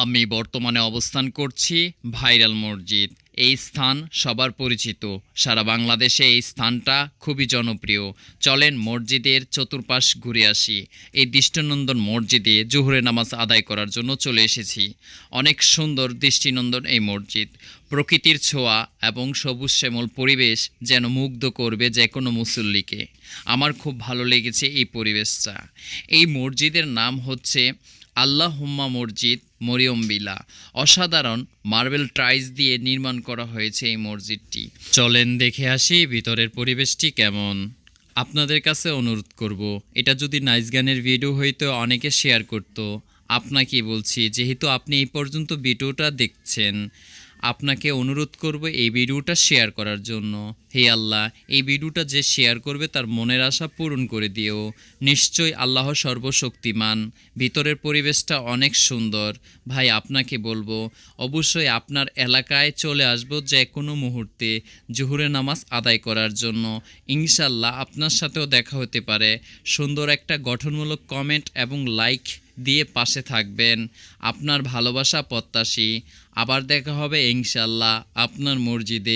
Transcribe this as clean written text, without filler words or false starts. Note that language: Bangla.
আমি বর্তমানে অবস্থান করছি ভাইরাল মসজিদ। এই স্থান সবার পরিচিত। সারা বাংলাদেশে এই স্থানটা খুবই জনপ্রিয়। চলেন মসজিদের চতুর্পাশ ঘুরে আসি। এই দৃষ্টিনন্দন মসজিদে জোহরের নামাজ আদায় করার জন্য চলে এসেছি। অনেক সুন্দর দৃষ্টিনন্দন এই মসজিদ। প্রকৃতির ছোঁয়া এবং সবুজ শ্যামল পরিবেশ যেন মুগ্ধ করবে যে কোনো মুসল্লিকে। আমার খুব ভালো লেগেছে এই পরিবেশটা। এই মসজিদের নাম হচ্ছে আল্লাহুম্মা মসজিদ মরিয়ম বিলা। অসাধারণ মার্বেল টাইলস দিয়ে নির্মাণ করা হয়েছে এই মসজিদটি। চলেন দেখে আসি ভিতরের পরিবেশটি কেমন। আপনাদের কাছে অনুরোধ করব, এটা যদি নাইস গানের ভিডিও হইতো অনেকে শেয়ার করতো। আপনাকে বলছি, যেহেতু আপনি এই পর্যন্ত ভিডিওটা দেখছেন, আপনাকে অনুরোধ করব এই ভিডিওটা শেয়ার করার জন্য। হে আল্লাহ, এই ভিডিওটা যে শেয়ার করবে তার মনের আশা পূরণ করে দিও। নিশ্চয়ই আল্লাহ সর্বশক্তিমান। ভিতরের পরিবেশটা অনেক সুন্দর। ভাই আপনাকে বলবো, অবশ্যই আপনার এলাকায় চলে আসবো যে কোনো মুহূর্তে জোহরের নামাজ আদায় করার জন্য। ইনশাল্লাহ আপনার সাথেও দেখা হতে পারে। সুন্দর একটা গঠনমূলক কমেন্ট এবং লাইক দিয়ে পাশে থাকবেন। আপনার ভালোবাসা প্রত্যাশী। আবার দেখা হবে ইনশাল্লাহ আপনার মসজিদে।